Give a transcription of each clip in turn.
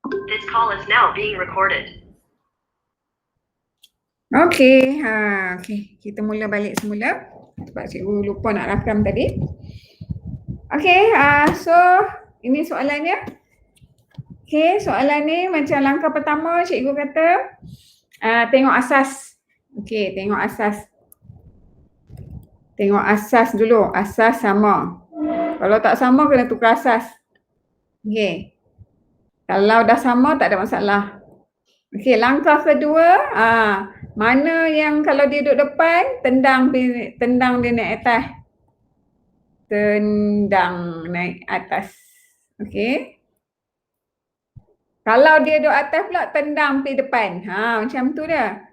This call is now being recorded. Okey, kita mula balik semula sebab cikgu lupa nak rakam tadi. Okey, so ini soalannya. Okey, soalan ni macam langkah pertama cikgu kata tengok asas. Okey, tengok asas. Tengok asas dulu, asas sama. Kalau tak sama kena tukar asas. Okey. Kalau dah sama tak ada masalah. Okey, langkah kedua, mana yang kalau dia duduk depan, tendang dia naik atas. Tendang naik atas. Okey. Kalau dia duduk atas pula, tendang pergi depan. Macam tu dia.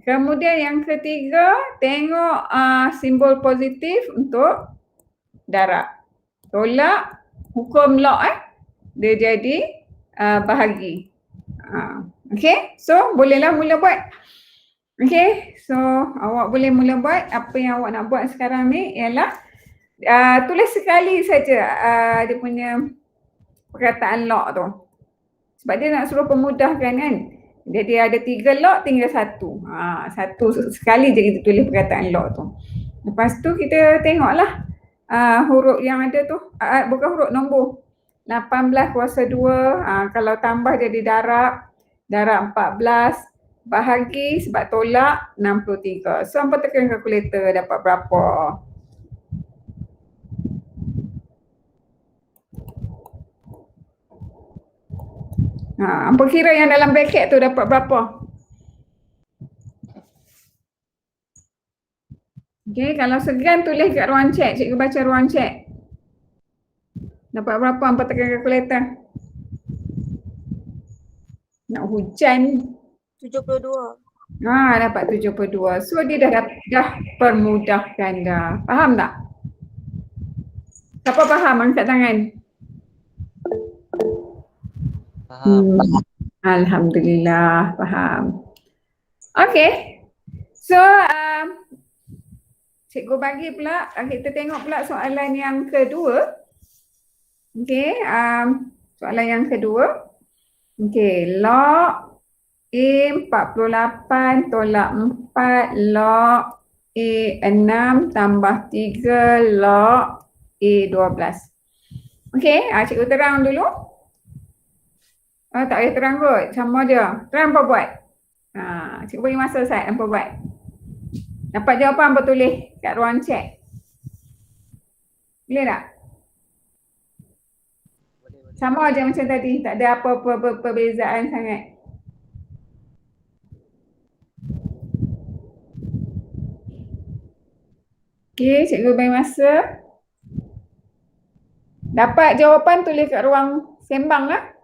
Kemudian yang ketiga, tengok simbol positif untuk darab. Tolak, hukum log dia jadi bahagi. Okey, so bolehlah mula buat. Okey, so awak boleh mula buat. Apa yang awak nak buat sekarang ni ialah tulis sekali saja dia punya perkataan log tu. Sebab dia nak suruh pemudahkan kan. Jadi ada 3 log, tinggal 1. Satu sekali je kita tulis perkataan log tu. Lepas tu kita tengoklah huruf yang ada tu, bukan huruf, nombor. 18 kuasa 2, kalau tambah jadi darab 14, bahagi sebab tolak 63. So hampa tekan kalkulator dapat berapa? Hampa kira yang dalam bracket tu dapat berapa? Okey, kalau segan tulis kat ruang chat, cikgu baca ruang chat. Dapat berapa hampa tekan kalkulator? Nak hujan. 72. Dapat 72. So dia dah permudahkan dah. Faham tak? Siapa faham? Angkat tangan. Faham. Alhamdulillah, faham. Okey. So cikgu bagi pula, kita tengok pula soalan yang kedua. Okey, soalan yang kedua. Okey, log A48 tolak 4 log A6 tambah 3 log A12. Okey, cikgu terang dulu. Tak payah terang kot, sama dia. Terang apa buat? Cikgu bagi masa Ustaz, apa buat? Dapat jawapan apa tulis kat ruang chat? Boleh tak? Sama je macam tadi, tak ada apa-apa perbezaan sangat. Okey, cikgu bagi masa. Dapat jawapan tulis kat ruang sembang lah.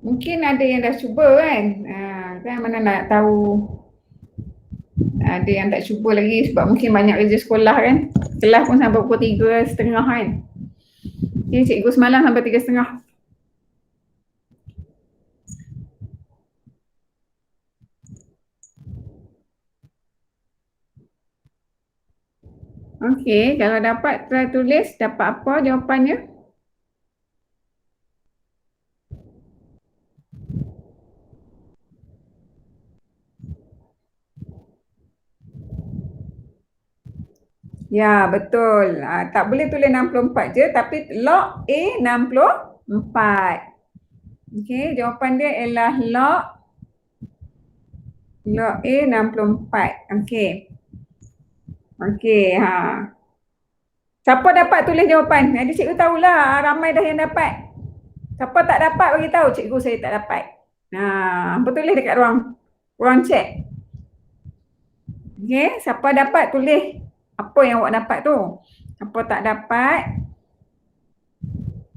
Mungkin ada yang dah cuba kan. Kan mana nak tahu. Ada yang tak cuba lagi sebab mungkin banyak kerja sekolah kan. Kelas pun sampai pukul 3:30 kan. Okay, cikgu semalam sampai 3:30. Okey, kalau dapat try tulis dapat apa jawapannya? Ya, betul. Tak boleh tulis 64 je tapi log A64. Okey, jawapan dia ialah log A64. Okey. Okey, siapa dapat tulis jawapan? Jadi cikgu tahulah ramai dah yang dapat. Siapa tak dapat bagi tahu cikgu saya tak dapat. Hampa tulis dekat ruang chat. Okey, siapa dapat tulis apa yang awak dapat tu. Siapa tak dapat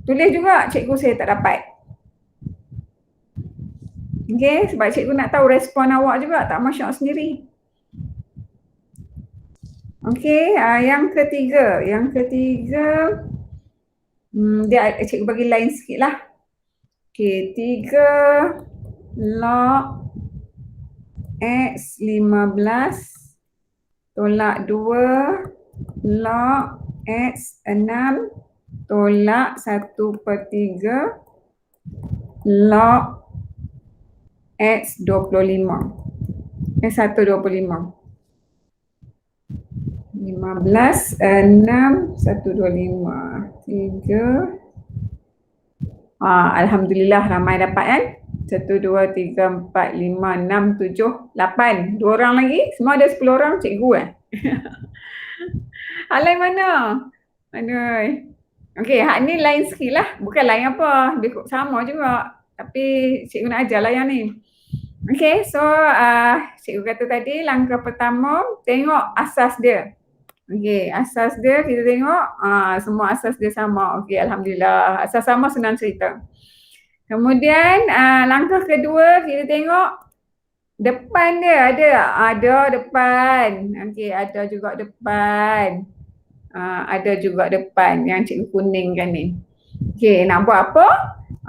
tulis juga cikgu saya tak dapat. Okey, sebab cikgu nak tahu respon awak juga, tak masyak sendiri. Okey, yang ketiga Dia cikgu bagi lain sikit lah. Okey, 3 log X 15 tolak 2 log X 6 tolak 1/3 log X 25. X 1/25. 15, 6, 1/25. 3. Alhamdulillah ramai dapat kan? 1, 2, 3, 4, 5, 6, 7, 8. 2 orang lagi. Semua ada 10 orang cikgu Hak lain mana? Aduh. Okey, hak ni lain sikit lah. Bukan lain apa. Dia sama juga. Tapi cikgu nak ajar lah yang ni. Okey, so cikgu kata tadi langkah pertama tengok asas dia. Okey, asas dia kita tengok semua asas dia sama. Okey, alhamdulillah. Asas sama senang cerita. Kemudian langkah kedua kita tengok depan dia ada depan. Okey, ada juga depan. Ada juga depan yang cikgu kuningkan ni. Okey, nak buat apa?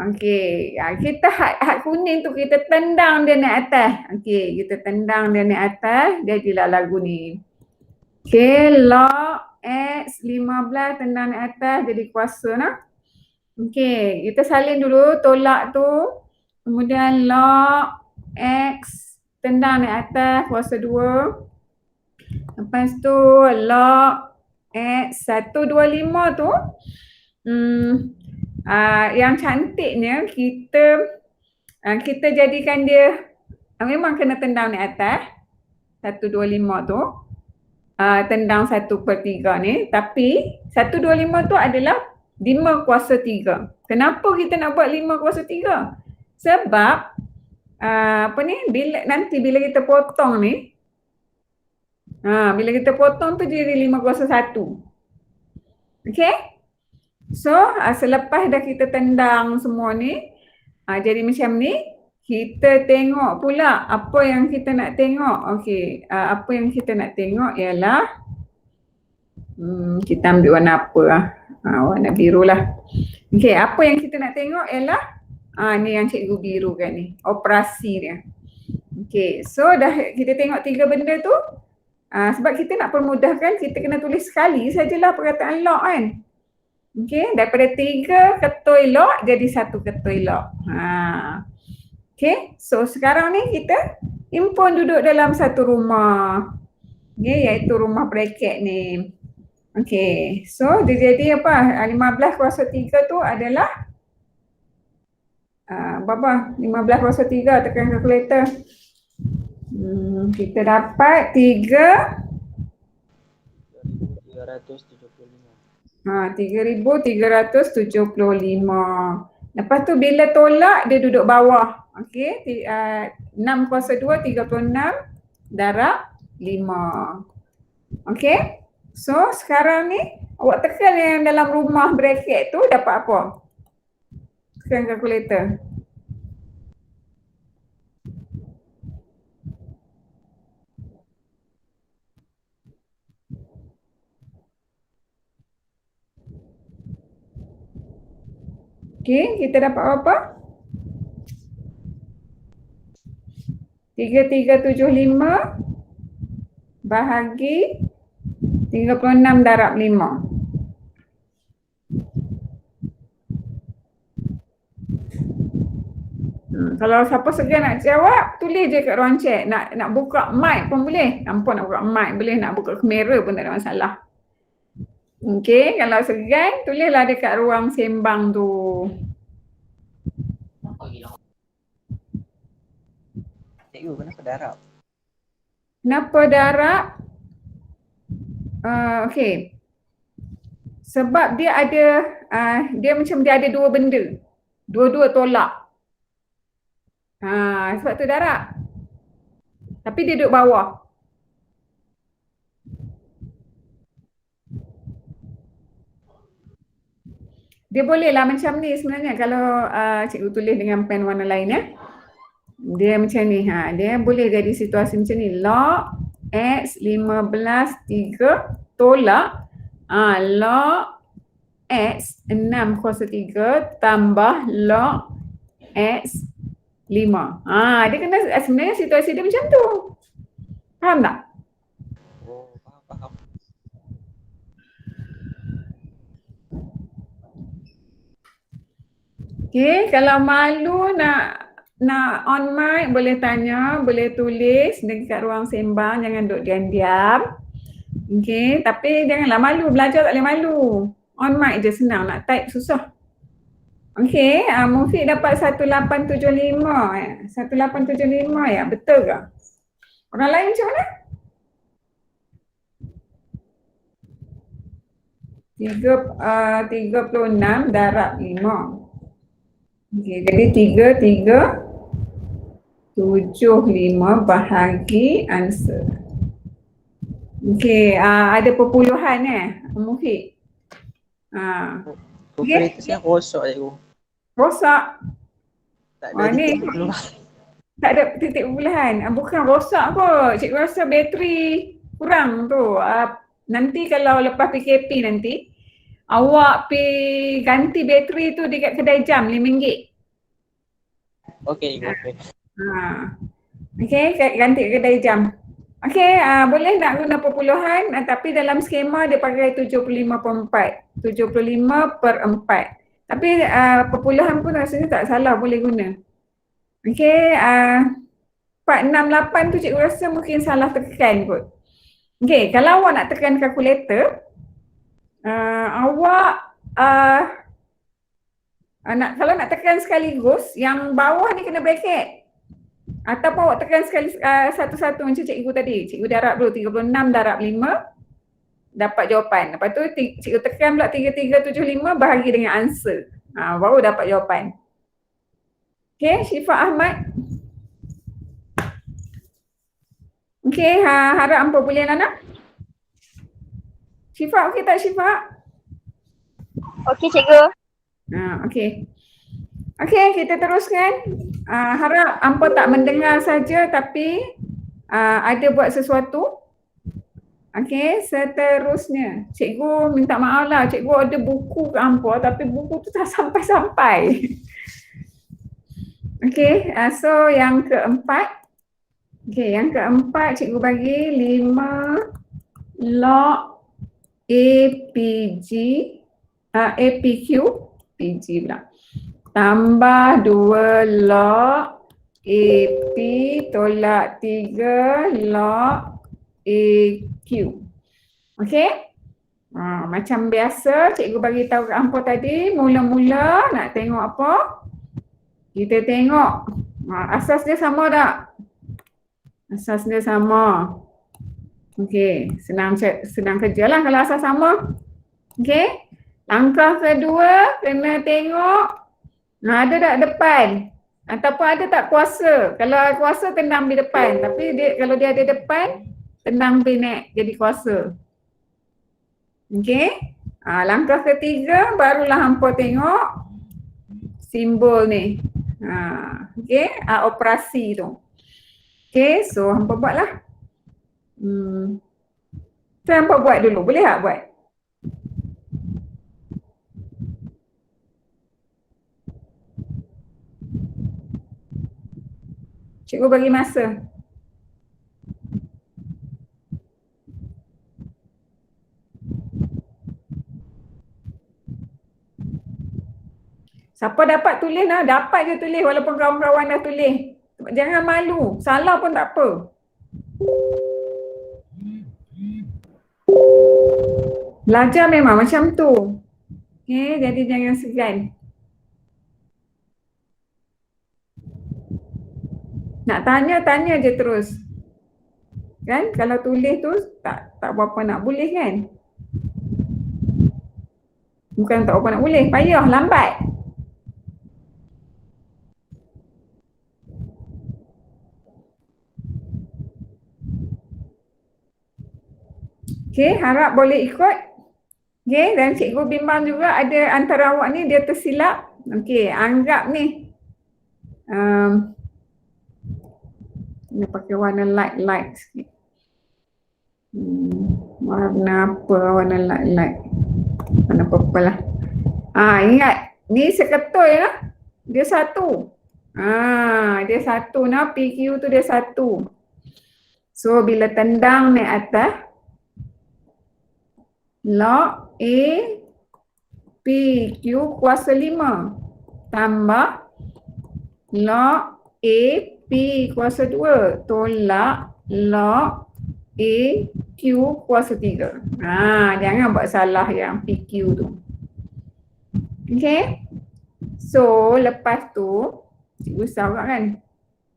Okey, kita hak kuning tu kita tendang dia naik atas. Okey, kita tendang dia naik atas, jadilah lagu ni. Okey, log X 15 tendang naik atas jadi kuasa nah. Okey, kita salin dulu tolak tu. Kemudian log X tendang naik atas kuasa 2. Lepas tu log X 125 tu yang cantiknya kita jadikan dia memang kena tendang naik atas 125 tu. Tendang 1/3 ni, tapi 125 tu adalah 5 kuasa 3. Kenapa kita nak buat 5 kuasa 3? Sebab nanti bila kita potong ni, bila kita potong tu jadi 5 kuasa 1. Okey? So selepas dah kita tendang semua ni, jadi macam ni. Kita tengok pula apa yang kita nak tengok. Okey, apa yang kita nak tengok ialah kita ambil warna apa warna biru lah. Okey, apa yang kita nak tengok ialah ni yang cikgu biru kan ni, operasi dia. Okey, so dah kita tengok 3 benda tu. Sebab kita nak permudahkan, kita kena tulis sekali sajalah perkataan log kan. Okey, daripada 3 ketui log jadi 1 ketui log. Okay, so sekarang ni kita impun duduk dalam satu rumah. Okay, iaitu rumah bracket ni. Okay, so dia jadi apa? 15 kuasa 3 tu adalah berapa? 15 kuasa 3 tekan kalkulator. Kita dapat 3,375. Lepas tu bila tolak dia duduk bawah. Okey, 6 kuasa 2, 36 darab 5. Okey, so sekarang ni awak tekan yang dalam rumah bracket tu dapat apa? Tekan kalkulator. Okey, kita dapat apa? 3375 bahagi 36 darab 5. Kalau siapa segan nak jawab, tulis je kat ruang chat. Nak buka mic pun boleh. Tanpa nak buka mic boleh, nak buka kamera pun tak ada masalah. Okey, kalau segan tulislah dekat ruang sembang tu. Cikgu, kenapa darab? Kenapa darab? Okey. Sebab dia ada dia ada dua benda. Dua-dua tolak. Sebab tu darab. Tapi dia duduk bawah. Dia bolehlah macam ni sebenarnya kalau cikgu tulis dengan pen warna lain ya. Dia macam ni. Dia boleh jadi situasi macam ni. Log X 15 3 tolak log X 6 kuasa 3 tambah log X 5. Dia kena sebenarnya situasi dia macam tu. Faham tak? Oh, faham. Okey, kalau malu nak on mic boleh tanya, boleh tulis dekat ruang sembang, jangan duduk diam-diam. Okey, tapi janganlah malu, belajar tak boleh malu. On mic je senang, nak type susah. Okey, Mufiq dapat 1875 ya. 1875 ya, betul ke? Orang lain macam mana? 36 darab 5. Okey, jadi 3375 bahagi answer. Okey, ada perpuluhan Mufiq. Operator rosak cikgu. Rosak. Tak ada Ni titik dulu. tak ada titik perpuluhan. Bukan rosak kot. Cikgu rasa bateri kurang tu. Nanti kalau lepas PKP nanti, awak pergi ganti bateri tu dekat kedai jam RM5. Okey, okey. Okey, ganti kedai jam. Okey, boleh nak guna perpuluhan tapi dalam skema dia pakai 75/4. 75/4. Tapi perpuluhan pun rasanya tak salah, boleh guna. Okey, 468 tu cikgu rasa mungkin salah tekan kot. Okey, kalau awak nak tekan kalkulator, awak kalau nak tekan sekaligus, yang bawah ni kena bracket. Ataupun awak tekan sekali satu-satu macam cikgu tadi. Cikgu darab dulu 36 darab 5 dapat jawapan. Lepas tu cikgu tekan pula 3375 bahagi dengan answer. Baru dapat jawapan. Okey, Syifa Ahmad. Okey, harap hampa boleh anak. Syifa okey tak Syifa? Okey cikgu. Okey. Okey, kita teruskan. Harap hampa tak mendengar saja tapi ada buat sesuatu. Okey, seterusnya. Cikgu minta maaf lah, cikgu ada buku ke hampa tapi buku tu tak sampai-sampai. Okey, so yang keempat. Okey, yang keempat cikgu bagi 5 log APQ PG pula. Tambah 2 log AP tolak 3 log AQ. Okey? Macam biasa cikgu bagi tahu kat hampa tadi, mula-mula nak tengok apa? Kita tengok asas dia sama tak? Asas dia sama. Okey, senang kerjalah kalau asas sama. Okey? Langkah kedua kena tengok ada tak depan ataupun ada tak kuasa. Kalau kuasa tendang di depan, tapi kalau dia ada depan tendang naik jadi kuasa. Okey? Langkah ketiga barulah hampa tengok simbol ni. Okey? Operasi tu. Okey, so hampa buatlah. So hampa buat dulu. Boleh tak buat? Cikgu bagi masa. Siapa dapat tulis lah, dapat je tulis walaupun kawan-kawan dah tulis. Jangan malu, salah pun tak apa. Belajar memang macam tu. Okay, jadi jangan segan. Nak tanya je terus. Kan? Kalau tulis tu tak berapa nak boleh kan? Bukan tak berapa nak boleh, payah, lambat. Okay, harap boleh ikut. Okay, dan cikgu bimbang juga ada antara awak ni dia tersilap. Okay, anggap ni. Kena pakai warna light sikit. Warna apa? Warna light. Warna purple lah. Ingat, ni seketoi lah. Dia satu. Dia satu nah, PQ tu dia satu. So bila tendang naik atas, log A PQ kuasa 5 tambah log A P kuasa 2 tolak log A Q kuasa 3. Jangan buat salah yang PQ tu. Okay. So lepas tu cikgu risau kan.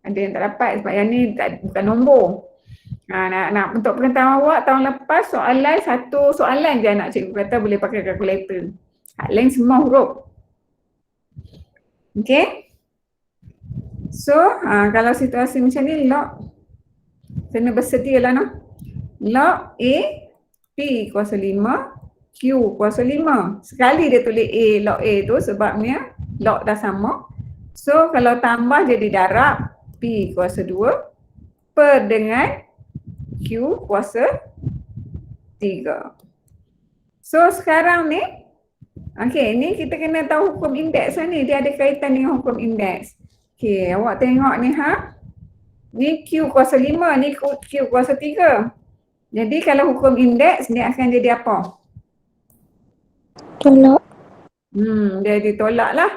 Ada yang tak dapat sebab yang ni bukan nombor. Nak untuk pengetahuan awak tahun lepas soalan satu soalan je nak cikgu kata boleh pakai kalkulator. Hak lain semua huruf. Okay. So kalau situasi macam ni log kena bersedia lah noh. Log A P kuasa 5 Q kuasa 5. Sekali dia tulis A log A tu sebabnya log dah sama. So kalau tambah jadi darab P kuasa 2 per dengan Q kuasa 3. So sekarang ni, ni kita kena tahu hukum indeks lah ni. Dia ada kaitan dengan hukum indeks. Awak tengok ni Ni Q kuasa 5, ni Q kuasa 3. Jadi kalau hukum indeks dia akan jadi apa? Tolak. Dia ditolak lah.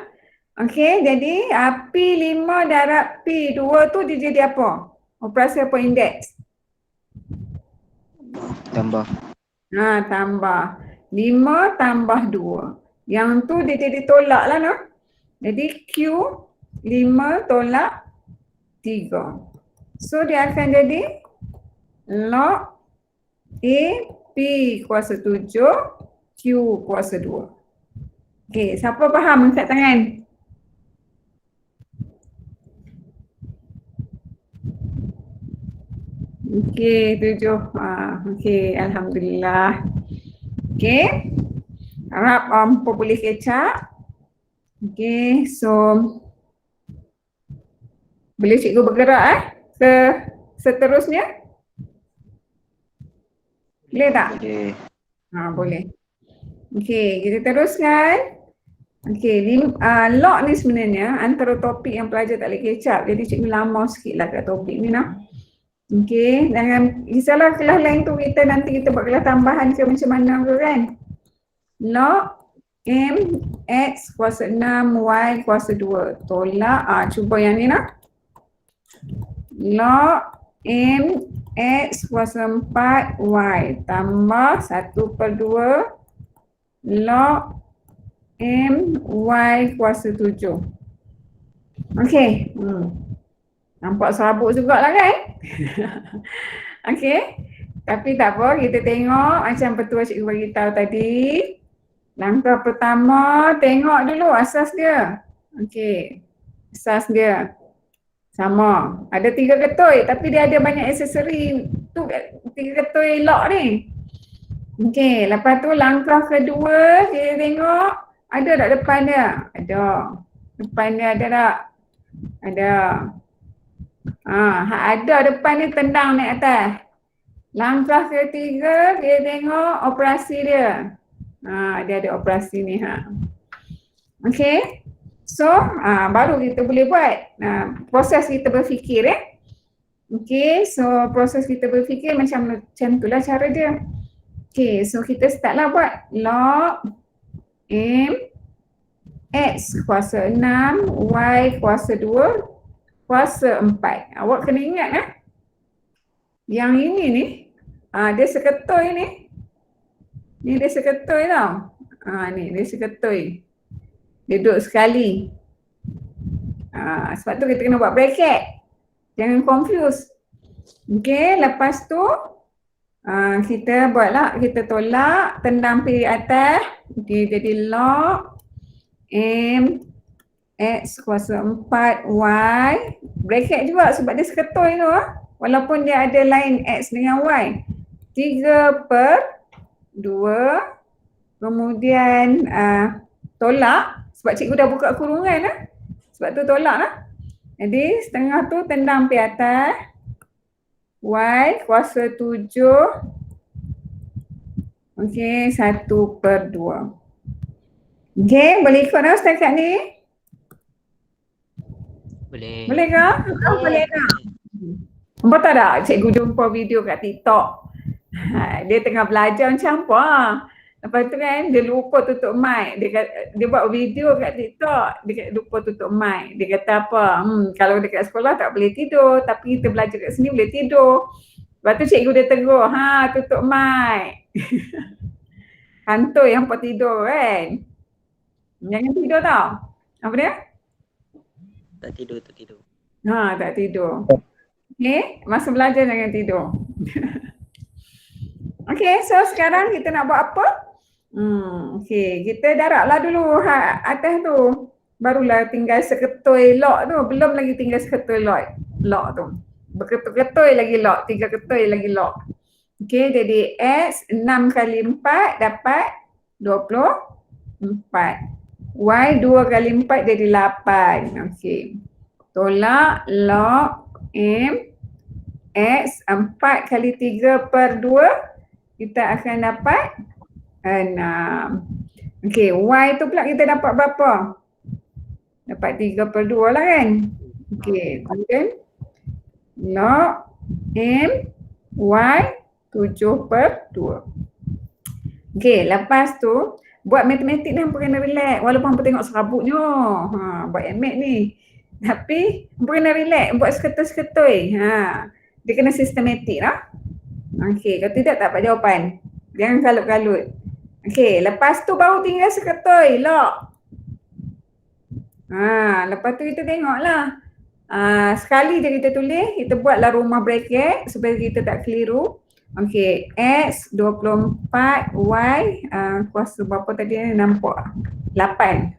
Jadi P5 darab P2 tu dia jadi apa? Operasi apa indeks? Tambah. Tambah. 5 tambah 2. Yang tu dia jadi tolak lah noh. Jadi Q 5 tolak 3. So dia akan jadi log A P kuasa 7 Q kuasa 2. Siapa faham angkat tangan? Okey, 7. Alhamdulillah. Harap Ampu boleh kecap. So boleh cikgu bergerak ke seterusnya? Boleh tak? Boleh. Boleh. Kita teruskan. Log ni sebenarnya antara topik yang pelajar tak boleh kecap. Jadi cikgu lama sikit lah kat topik ni nah. Jangan kisahlah kelas lain tu nanti kita buat kelas tambahan ke macam mana ke kan. Log M X kuasa 6 Y kuasa 2 tolak cuba yang ni nah. Log M X kuasa 4 Y tambah 1/2 log M Y kuasa 7. Nampak serabut jugalah kan? Tapi tak apa, kita tengok macam betul cikgu bagi tahu tadi. Langkah pertama, tengok dulu asas dia. Asas dia sama. Ada 3 ketui tapi dia ada banyak aksesori tu 3 ketui log ni. Lepas tu langkah kedua kita tengok ada tak depan dia? Ada. Depan dia ada tak? Ada. Ada depan ni tendang naik atas. Langkah ketiga kita tengok operasi dia. Dia ada operasi ni So baru kita boleh buat proses kita berfikir so proses kita berfikir macam tu lah cara dia. So kita start lah buat log M X kuasa 6 Y kuasa 2 kuasa 4. Awak kena ingat yang ini ni dia seketoi ni. Ni dia seketoi tau. Ni dia seketoi. Dia duduk sekali. Sebab tu kita kena buat bracket. Jangan confuse. Lepas tu kita buatlah, kita tolak, tendang pergi atas. Jadi log M X kuasa 4 Y. Bracket juga sebab dia seketoi tu walaupun dia ada line X dengan Y. 3/2 kemudian tolak sebab cikgu dah buka kurungan sebab tu tolak lah. Jadi setengah tu tendang pergi atas. Y kuasa 7 1/2. Okey, boleh ikut dah setakat ni? Boleh. Boleh ke? Boleh tak? Nampak tak tak cikgu jumpa video kat TikTok. Dia tengah belajar macam apa. Lepas tu kan dia lupa tutup mic. Dia buat video kat TikTok. Dia lupa tutup mic. Dia kata apa? Kalau dekat sekolah tak boleh tidur. Tapi kita belajar kat sini boleh tidur. Lepas tu cikgu dia tegur. Tutup mic. Hantu yang apa tidur kan. Jangan tidur tau. Apa dia? Tak tidur, tak tidur. Tak tidur. Okay, masa belajar jangan tidur. Okay, so sekarang kita nak buat apa? Okay, kita darablah dulu atas tu. Barulah tinggal seketui lock tu. Belum lagi tinggal seketui lock tu. Berketui-ketui lagi lock. 3 ketui lagi lock. Okay, jadi X 6 kali 4 dapat 24. Y 2 kali 4 jadi 8. Okay. Tolak log M X 4 kali 3 per 2 kita akan dapat 6. Okey, Y tu pula kita dapat berapa? Dapat 3 per 2 lah kan? Okey, kemudian log M Y 7 per 2. Okey, lepas tu buat matematik ni hampa kena relax walaupun hampa tengok serabutnya. Buat MAT ni. Tapi hampa kena relax, buat seketui-seketui. Dia kena sistematik lah. Okey, kalau tidak tak dapat jawapan. Jangan kalut-kalut. Okey, lepas tu baru tinggal seketui, lock. Lepas tu kita tengoklah. Sekali je kita tulis, kita buatlah rumah bracket supaya kita tak keliru. Okey, X 24, Y kuasa berapa tadi nampak? 8.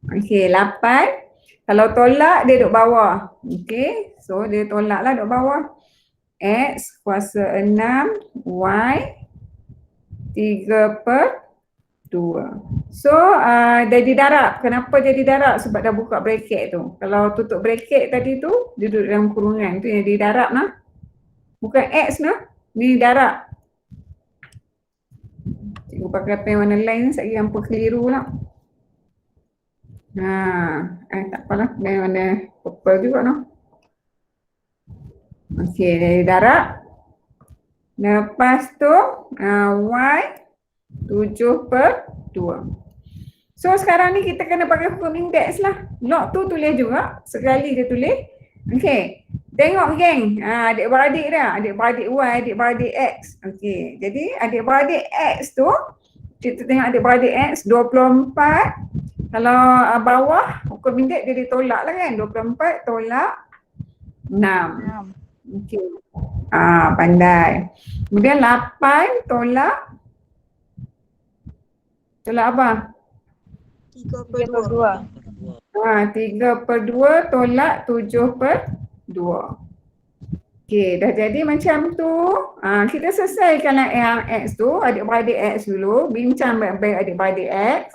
Okey, 8. Kalau tolak dia duduk bawah. Okey, so dia tolaklah duduk bawah. X kuasa 6, Y 3 per 2. So jadi darab. Kenapa jadi darab? Sebab dah buka bracket tu. Kalau tutup bracket tadi tu, dia duduk dalam kurungan. Tu yang jadi darab lah. Bukan X lah, ni darab. Cikgu pakai pen warna lain, sekali hampa keliru lah. Tak apalah, pen warna purple juga noh. Okey, dari darab. Lepas tu Y 7 per 2. So sekarang ni kita kena pakai hukum indeks lah. Log tu tulis juga, sekali dia tulis. Okey, tengok geng, adik-beradik dah, adik-beradik Y, adik-beradik X. Okey, jadi adik-beradik X tu, kita tengok adik-beradik X 24. Kalau bawah, hukum indeks dia ditolak lah kan, 24 tolak 6. Okey. Pandai. Kemudian 8 tolak apa? 3 per 2. 3 per 2 tolak 7 per 2. Okey, dah jadi macam tu. Kita selesaikan yang X tu, adik-beradik X dulu. Bincang baik-baik adik-beradik X.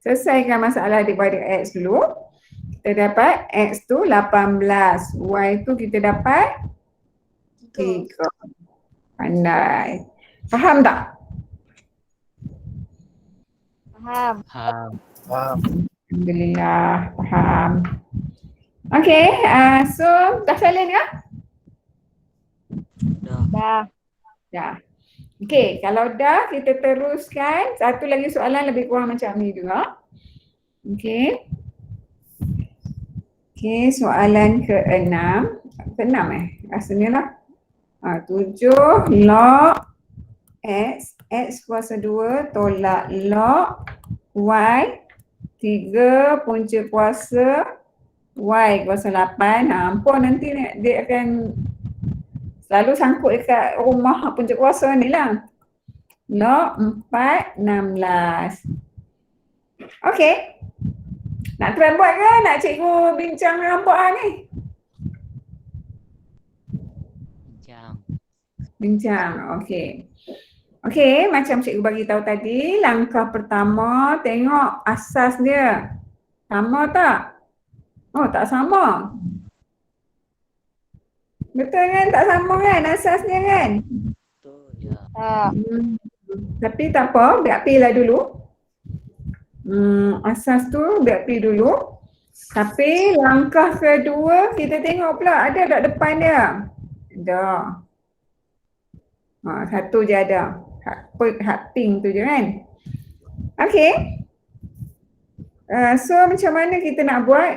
Selesaikan masalah adik-beradik X dulu. Kita dapat X tu 18. Y tu kita dapat 3. Pandai. Faham tak? Faham. Alhamdulillah, faham. Okay, so dah silent ke? Dah. Dah. Okay, kalau dah kita teruskan. Satu lagi soalan lebih kurang macam ni juga. Okay. Okay, soalan ke-6. Ke-6 rasanya lah. 7 log X. X kuasa 2 tolak log Y. 3 punca kuasa Y kuasa 8. Ampun nanti dia akan selalu sangkut dekat rumah punca kuasa ni lah. Log 4, 16. Okay. Nak try buat ke? Nak cikgu bincang dengan hampa ni? Bincang, okay. Okay, macam cikgu bagi tahu tadi, langkah pertama tengok asas dia. Sama tak? Oh, tak sama. Betul kan? Tak sama kan asasnya kan? Betul, ya. Tak. Tapi tak apa, biar pilih dulu. Asas tu biar pergi dulu. Tapi langkah kedua kita tengok pula ada tak depan dia? Ada. Satu je ada. Hak pink tu je kan. Okay. So macam mana kita nak buat?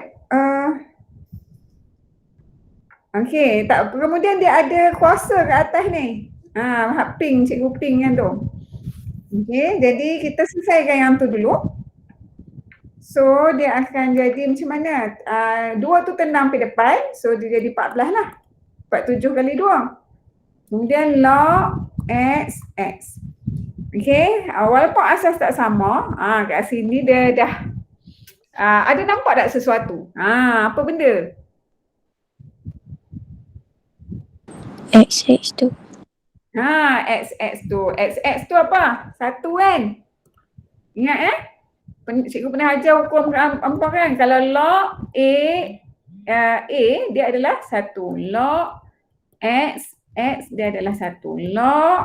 Okay, tak, kemudian dia ada kuasa kat atas ni. Hak pink, cikgu pink kan tu. Okay, jadi kita selesaikan yang tu dulu. So dia akan jadi macam mana? 2 tu tendang pergi depan, so dia jadi 14 lah. 47 kali 2. Kemudian log X, X. Okay, walaupun asas tak sama, kat sini dia dah ada nampak tak sesuatu? Apa benda? X tu. XX tu. XX tu apa? 1 kan? Ingat cikgu pernah ajar hukum empat kan? Kalau log A dia adalah 1. Log X dia adalah 1. Log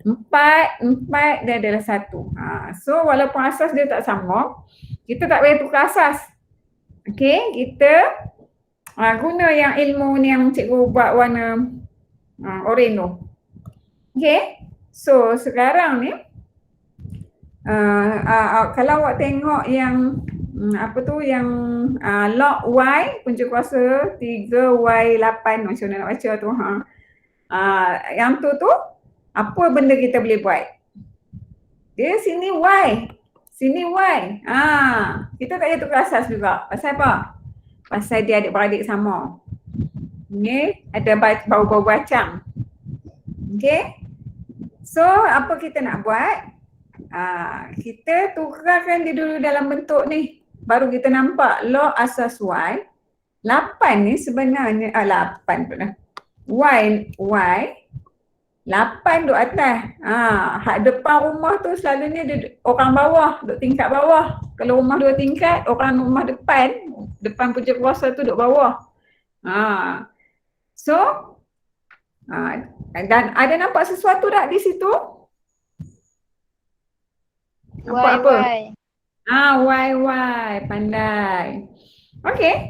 4 dia adalah 1. So walaupun asas dia tak sama, kita tak payah tukar asas. Okay, kita guna yang ilmu ni yang cikgu buat warna oranye tu. Okay, so sekarang ni kalau awak tengok yang yang log Y punca kuasa 3Y8 macam mana nak baca tu. Yang tu apa benda kita boleh buat? Dia sini Y. Sini Y. Kita tak payah tukar asas juga. Pasal apa? Pasal dia adik-beradik sama. Okay, ada bau-bau bacang. Okay. So apa kita nak buat? Kita tukarkan dia dulu dalam bentuk ni. Baru kita nampak log asas Y. 8 ni sebenarnya 8 pula. Y 8 duduk atas. Hak depan rumah tu selalunya dia orang bawah, duduk tingkat bawah. Kalau rumah 2 tingkat, orang rumah depan punca kuasa tu duduk bawah. So dan ada nampak sesuatu tak di situ? Nampak apa? Y. Pandai. Okay.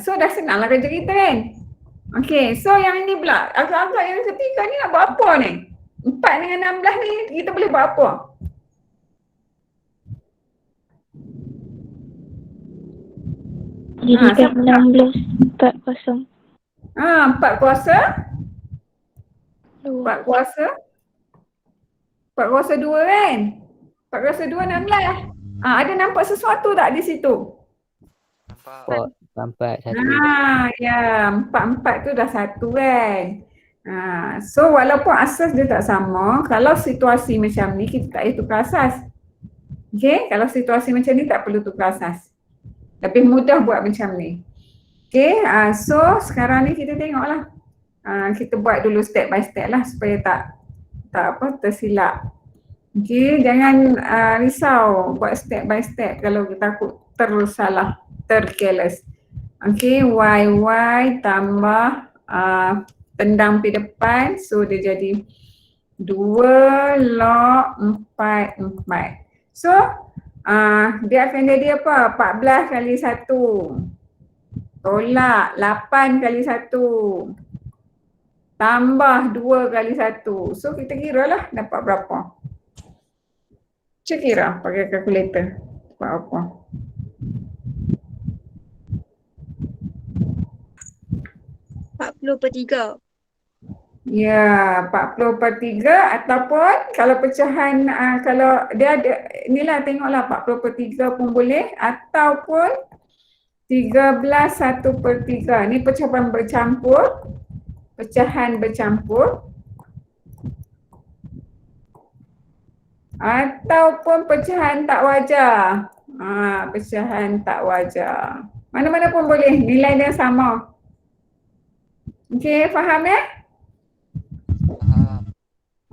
So dah senang lah kerja kita kan? Okay, so yang ini pula, agak-agak yang ketiga ni nak buat apa ni? 4 dengan 16 ni kita boleh buat apa? Jadikan 16 4 kosong. 4 kuasa? 4 kuasa? 4 kuasa 2 kan? 4 kuasa 2 16. Ada nampak sesuatu tak di situ? Nampak 1. Ya, 4 tu dah 1 kan. So walaupun asas dia tak sama, kalau situasi macam ni kita tak payah tukar asas. Okay, kalau situasi macam ni tak perlu tukar asas. Lebih mudah buat macam ni. Okay, so sekarang ni kita tengoklah. Kita buat dulu step by step lah supaya tak tersilap. Okay, jangan risau buat step by step kalau kita takut terus salah, tercareless. Okay, Y tambah tendang pergi depan, so dia jadi 2 log 4. So dia akan jadi apa? 14 kali 1 tolak 8 kali 1 tambah 2 kali 1. So kita kira lah dapat berapa. Cik kira pakai kalkulator. Dapat apa? per 3. Ya, 40/3 ataupun kalau pecahan kalau dia ada inilah tengoklah 40/3 pun boleh ataupun 13 1/3. Ni pecahan bercampur. Pecahan bercampur. Ataupun pecahan tak wajar. Pecahan tak wajar. Mana-mana pun boleh, nilai dia sama. Okey, faham ya? Faham.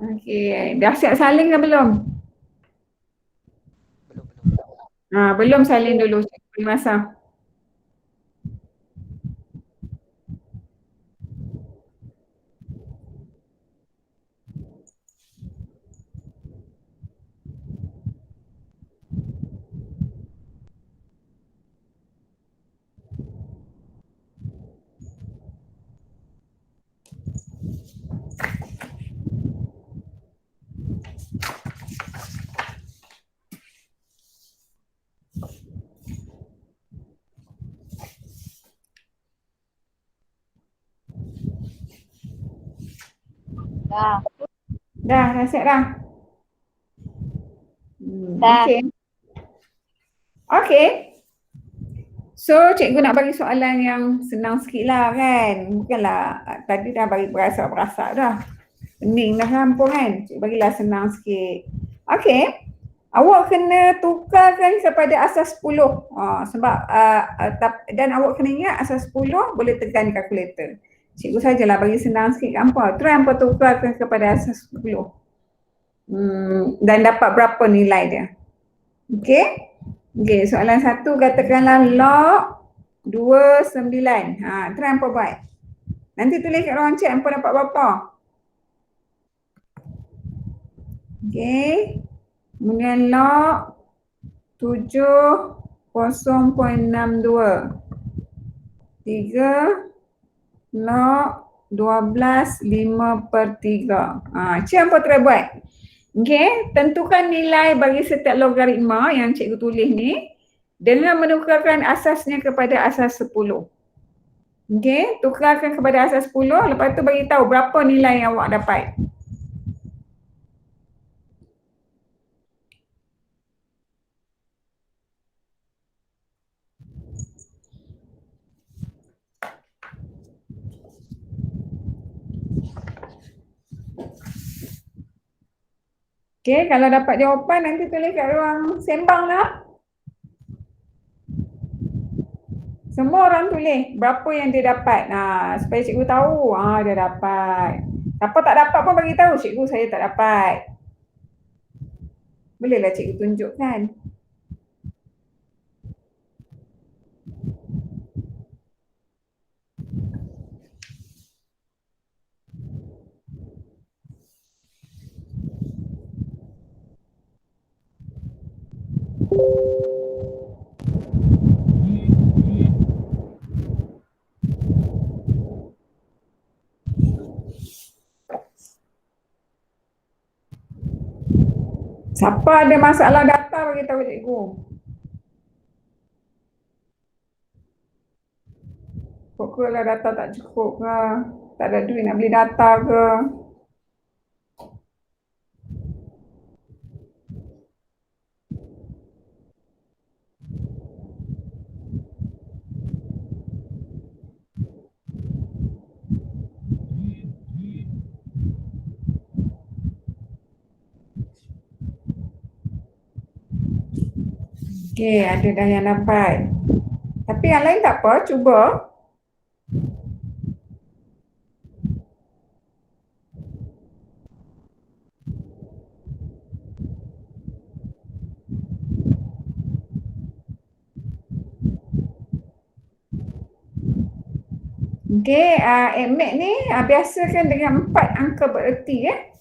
Okey, dah siap salin ke belum? Belum. Belum salin dulu, beri masa. Dah. Dah siap dah. Dah. Okey. Okey. So, cikgu nak bagi soalan yang senang sikit lah kan. Bukanlah tadi dah bagi berasak-berasak dah. Pening dah rampung kan. Cikgu bagilah senang sikit. Okey. Awak kena tukarkan kepada asas 10. Dan awak kena ingat asas 10 boleh tekan di kalkulator. Cikgu sajalah bagi senang sikit kat hampa. Try hampa tukarkan kepada asas 10. Dan dapat berapa nilai dia. Okey. Okey, soalan 1 katakanlah log 29. Try hampa buat. Nanti tulis kat ruang chat hampa dapat berapa. Okey. Kemudian log 70.62. 3 log 12 5/3. Cik hampa try buat. Okey, tentukan nilai bagi setiap logaritma yang cikgu tulis ni dengan menukarkan asasnya kepada asas 10. Okey, tukarkan kepada asas 10, lepas tu bagi tahu berapa nilai yang awak dapat. Okey, kalau dapat jawapan nanti tulis kat ruang sembang lah. Semua orang tulis berapa yang dia dapat. Supaya cikgu tahu, dia dapat. Siapa tak dapat pun bagi tahu, cikgu saya tak dapat. Bolehlah cikgu tunjukkan. Siapa ada masalah data bagi tahu cikgu. Pokoklah data tak cukup ke, tak ada duit nak beli data ke. Okey, ada dah yang dapat. Tapi yang lain tak apa, cuba. Okey, admit ni biasakan dengan 4 angka bererti ya.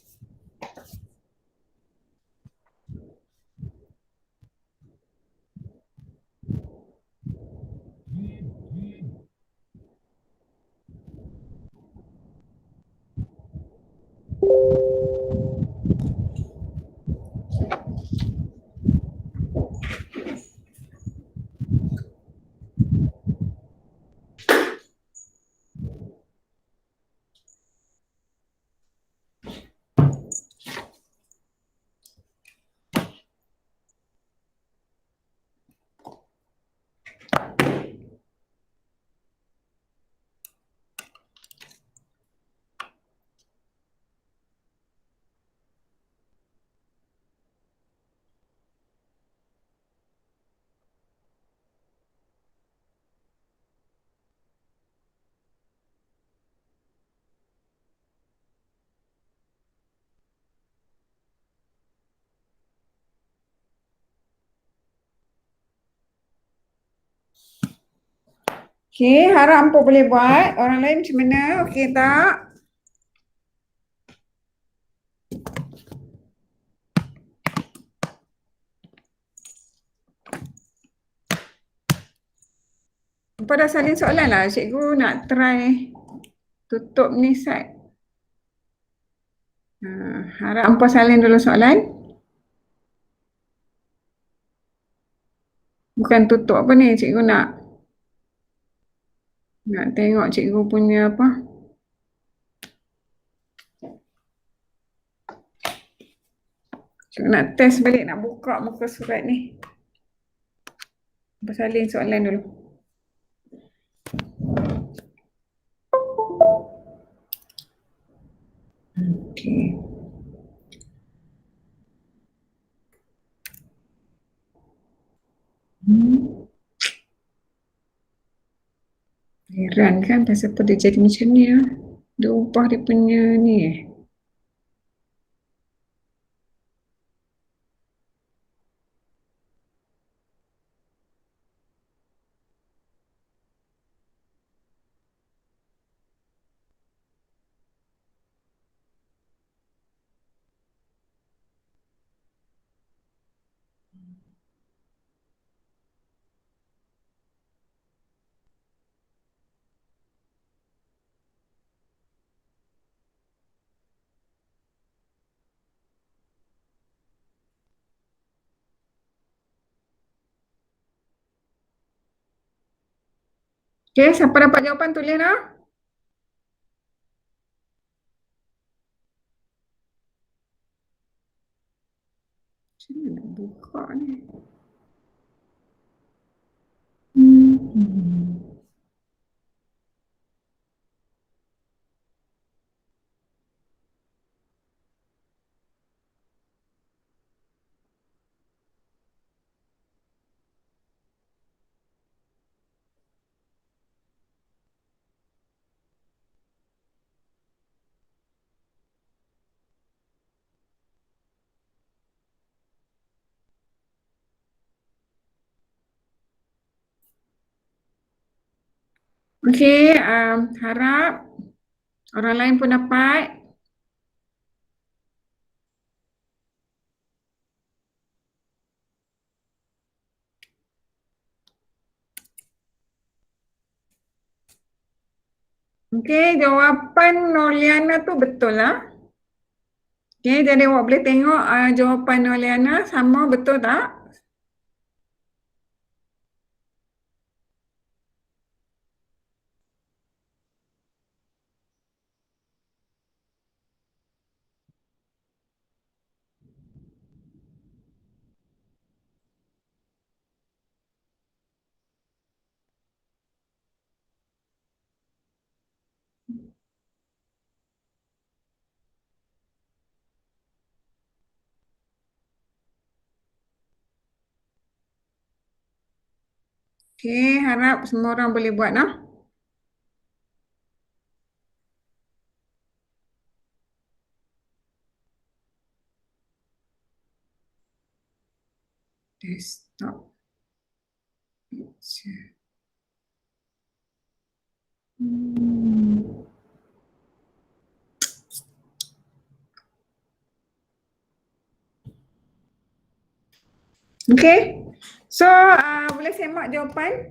Okey, harap hampa boleh buat. Orang lain macam mana? Okey tak? Hampa dah salin soalan lah. Cikgu nak try tutup ni side. Harap hampa salin dulu soalan. Bukan tutup apa ni, cikgu nak tengok cikgu punya apa. Cikgu nak test balik, nak buka muka surat ni. Hampa salin soalan dulu. Okey. Heran kan pasal apa dia jadi macam ni ya. Dia ubah dia punya ni Okey, siapa dapat jawapan tulis lah. Macam mana nak buka ni? Okey, harap orang lain pun dapat. Okey, jawapan Noliana tu betul lah. Okey, jadi awak boleh tengok jawapan Noliana sama betul tak? Okey, harap semua orang boleh buat lah. Desktop picture. Okey. So, boleh semak jawapan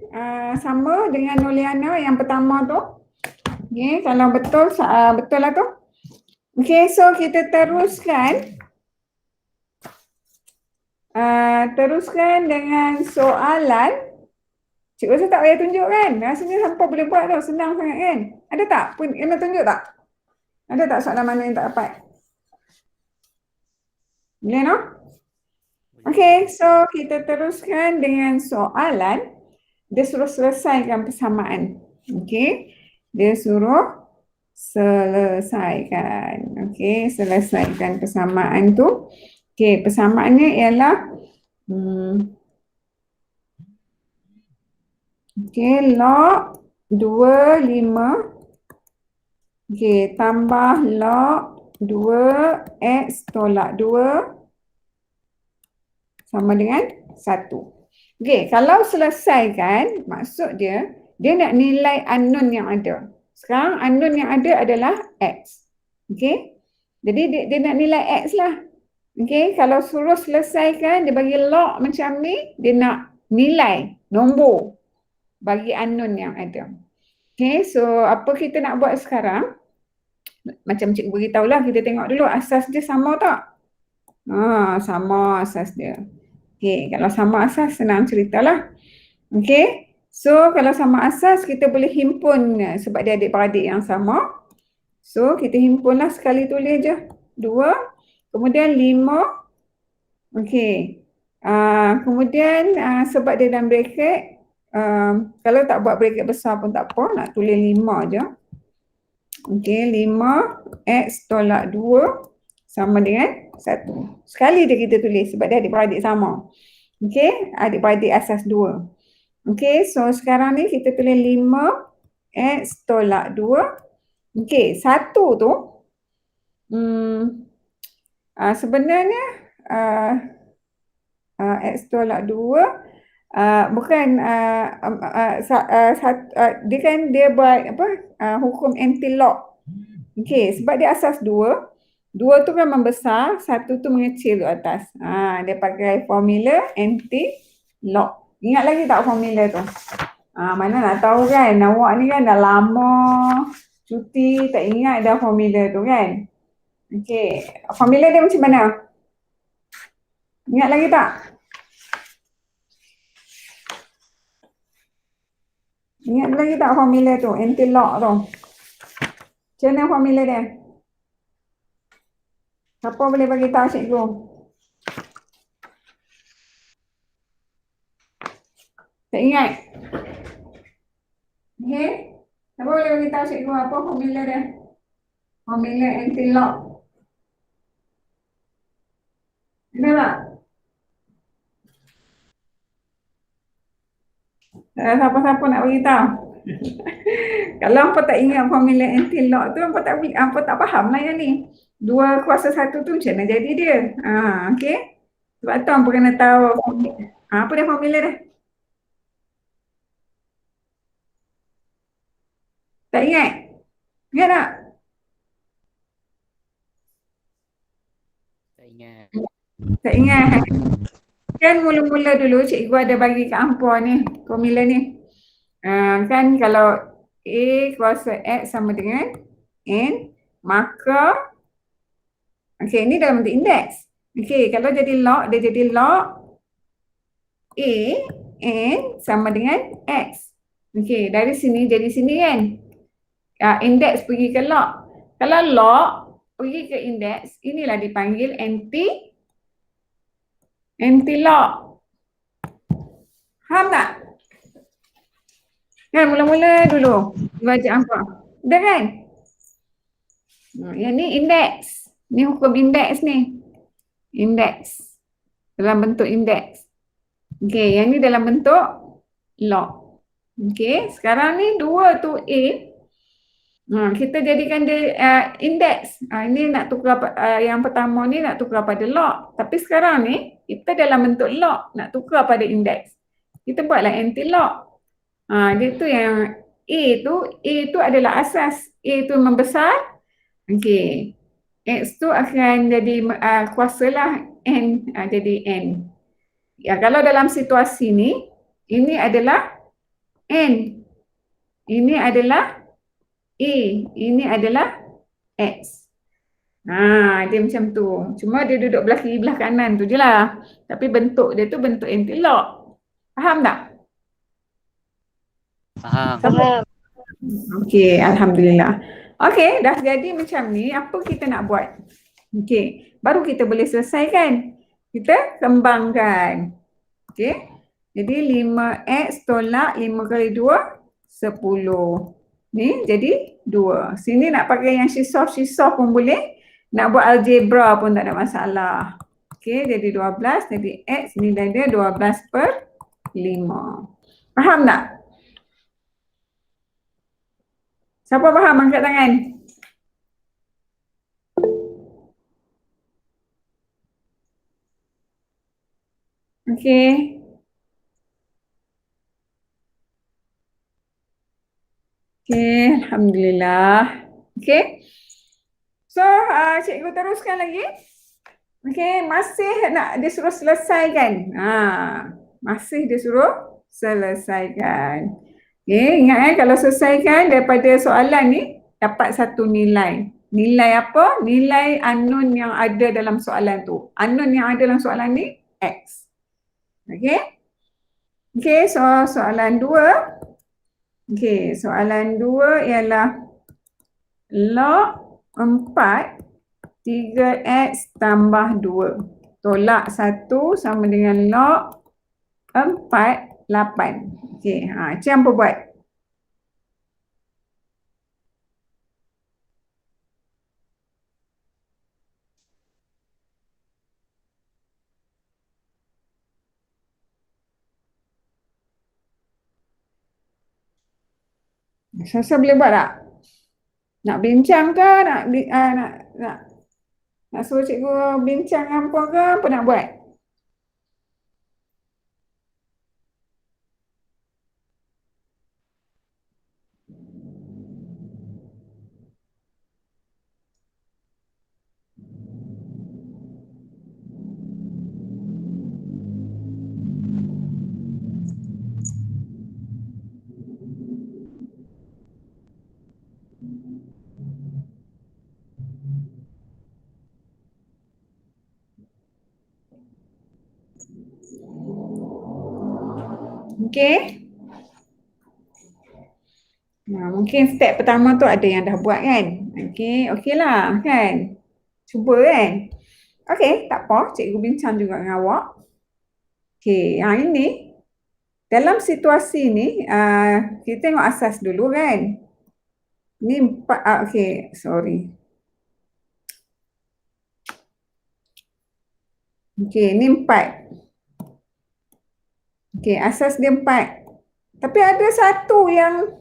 sama dengan Noliana yang pertama tu. Okey, kalau betul, betul lah tu. Okey, so kita teruskan. Teruskan dengan soalan. Cikgu rasa tak payah tunjuk kan? Rasanya hampa boleh buat tau, senang sangat kan? Ada tak? Kena tunjuk tak? Ada tak soalan mana yang tak dapat? Boleh no? Okey, so kita teruskan dengan soalan. Dia suruh selesaikan persamaan. Okey, dia suruh selesaikan. Okey, selesaikan persamaan tu. Okey, persamaannya ialah okey, log 25 okey, tambah log 2x tolak 2 sama dengan 1. Okey, kalau selesaikan, maksud dia nak nilai unknown yang ada. Sekarang unknown yang ada adalah x. Okey, jadi dia nak nilai x lah. Okey, kalau suruh selesaikan, dia bagi log macam ni, dia nak nilai, nombor bagi unknown yang ada. Okey, so apa kita nak buat sekarang? macam cikgu beritahulah, kita tengok dulu asas dia sama tak? Sama asas dia. Okey, kalau sama asas senang ceritalah. Okey. So kalau sama asas kita boleh himpun sebab dia adik-beradik yang sama. So kita himpunlah sekali tulis je. 2, kemudian 5. Okey. Kemudian sebab dia dalam bracket, kalau tak buat bracket besar pun tak apa, nak tulis 5 je. Okey, 5x tolak 2 sama dengan 1. Sekali je kita tulis sebab dia adik-beradik sama. Okey, adik-beradik asas 2. Okey, so sekarang ni kita tulis 5x tolak 2. Okey, 1 tu sebenarnya x tolak 2 bukan dia kan dia buat apa hukum anti-lock. Okey, sebab dia asas 2 tu kan membesar, 1 tu mengecil ke atas. Dia pakai formula anti-lock. Ingat lagi tak formula tu? Mana nak tahu kan, awak ni kan dah lama cuti, tak ingat dah formula tu kan. Okey, formula dia macam mana? Ingat lagi tak? Ingat lagi tak formula tu, anti-lock tu? Macam mana formula dia? Siapa boleh bagi tahu cikgu? Tak ingat? Okey? Siapa boleh bagi tahu cikgu apa formula dia? Formula anti-lock. Ingat tak? Siapa-siapa nak bagi tahu? Kalau hampa tak ingat formula anti-lock tu, hampa tak faham lah yang ni. 2 kuasa 1 tu macam mana jadi dia? Okey? Sebab tu hampa kena tahu apa dia formula dia? Tak ingat? Ingat tak? Tak ingat. Tak ingat. Kan mula-mula dulu cikgu ada bagi kat hampa ni, formula ni. Kan kalau A kuasa X sama dengan N, maka okey, ni dalam bentuk indeks. Okey, kalau jadi log, dia jadi log A N sama dengan X. Okey, dari sini jadi sini kan. Indeks pergi ke log. Kalau log pergi ke indeks, inilah dipanggil anti-log. Faham tak? Kan mula-mula dulu baca apa? Dah kan? Yang ni indeks. Ni hukum indeks ni. Indeks. Dalam bentuk indeks. Okey, yang ni dalam bentuk log. Okey, sekarang ni 2 tu A. Kita jadikan dia indeks. Ini nak tukar yang pertama ni nak tukar pada log. Tapi sekarang ni kita dalam bentuk log nak tukar pada indeks. Kita buatlah anti-log. Dia tu yang A tu adalah asas. A tu membesar. Okey. X tu akan jadi kuasalah N, jadi N. Ya, kalau dalam situasi ni, ini adalah N. Ini adalah A. Ini adalah X. Dia macam tu. Cuma dia duduk belah kiri belah kanan tu je lah. Tapi bentuk dia tu bentuk anti-log. Faham tak? Faham. Faham. Okey, alhamdulillah. Okey, dah jadi macam ni, apa kita nak buat? Okey, baru kita boleh selesaikan. Kita kembangkan. Okey. Jadi 5x tolak 5 kali 2 10. Ni jadi 2. Sini nak pakai yang shisoh pun boleh. Nak buat algebra pun tak ada masalah. Okey, jadi 12, jadi x ni dah ada 12/5. Faham tak? Siapa faham? Angkat tangan. Okey. Okey, alhamdulillah. Okey. So, cikgu teruskan lagi. Okey, masih nak disuruh selesaikan. Masih disuruh selesaikan. Okey, ingat kalau selesaikan daripada soalan ni dapat 1 nilai. Nilai apa? Nilai unknown yang ada dalam soalan tu. Unknown yang ada dalam soalan ni, X. Okay? Okay, so soalan 2. Okay, soalan 2 ialah log 4 3x tambah 2. Tolak 1 sama dengan log 4 8. Okay, macam apa buat? Sasa boleh buat tak? Nak bincang ke? Nak suruh cikgu bincang apa ke? Apa nak buat? Okay? Mungkin step pertama tu ada yang dah buat kan? Okay, okey lah kan? Cuba kan? Okay, tak apa. Cikgu bincang juga dengan awak. Okay, yang ini. Dalam situasi ni, kita tengok asas dulu kan? Ni 4, okay, sorry. Okay, ni 4. Okay, asas dia 4. Tapi ada satu yang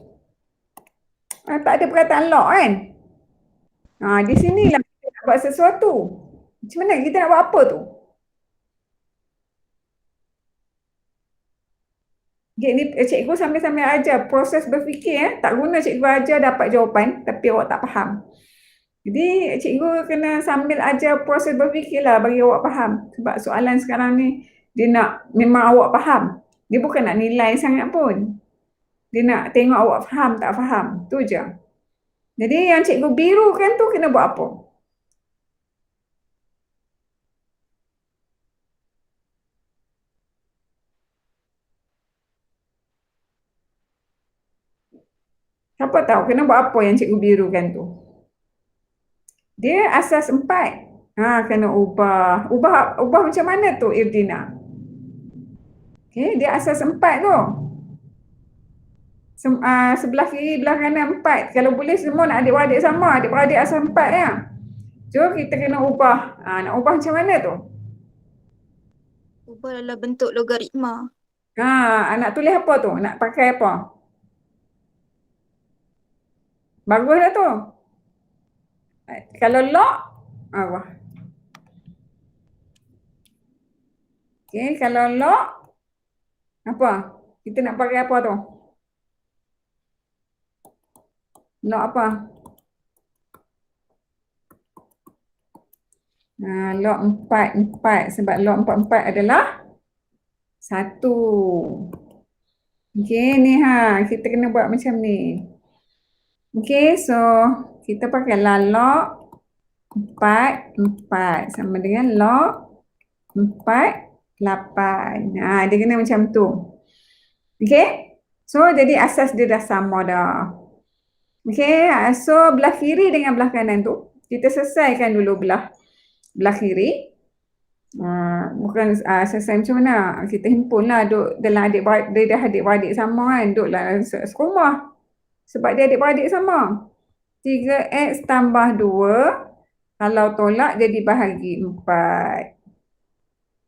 tak ada perkataan log kan? Di sinilah kita nak buat sesuatu. Macam mana kita nak buat apa tu? Okay, ni cikgu sambil-sambil ajar proses berfikir. Tak guna cikgu ajar dapat jawapan tapi awak tak faham. Jadi cikgu kena sambil ajar proses berfikir lah bagi awak faham. Sebab soalan sekarang ni dia nak memang awak faham. Dia bukan nak nilai sangat pun. Dia nak tengok awak faham tak faham. Tu je. Jadi yang cikgu birukan tu kena buat apa? Siapa tahu kena buat apa yang cikgu birukan tu? Dia asas 4. Kena ubah. Ubah macam mana tu Irdina? Okay, dia asas 4 tu. Sebelah kiri, belah kanan 4. Kalau boleh semua nak adik-beradik sama. Adik-beradik asas 4 ya. So kita kena ubah. Nak ubah macam mana tu? Ubah dalam bentuk logaritma. Nak tulis apa tu? Nak pakai apa? Bagus dah tu. Kalau log, wah. Okay, kalau log, apa? Kita nak pakai apa tu? Log apa? Log 4 sebab log 4 adalah 1. Okay, ni kita kena buat macam ni. Okay, so kita pakailah log 4 sama dengan log 4 8. Dia kena macam tu. Okay, so jadi asas dia dah sama dah. Okay, so belah kiri dengan belah kanan tu kita selesaikan dulu belah kiri. Bukan selesai macam mana, kita himpun lah duduk dalam dia dah adik-beradik sama kan, duduklah serumah sebab dia adik-beradik sama. 3x tambah 2 kalau tolak jadi bahagi 4.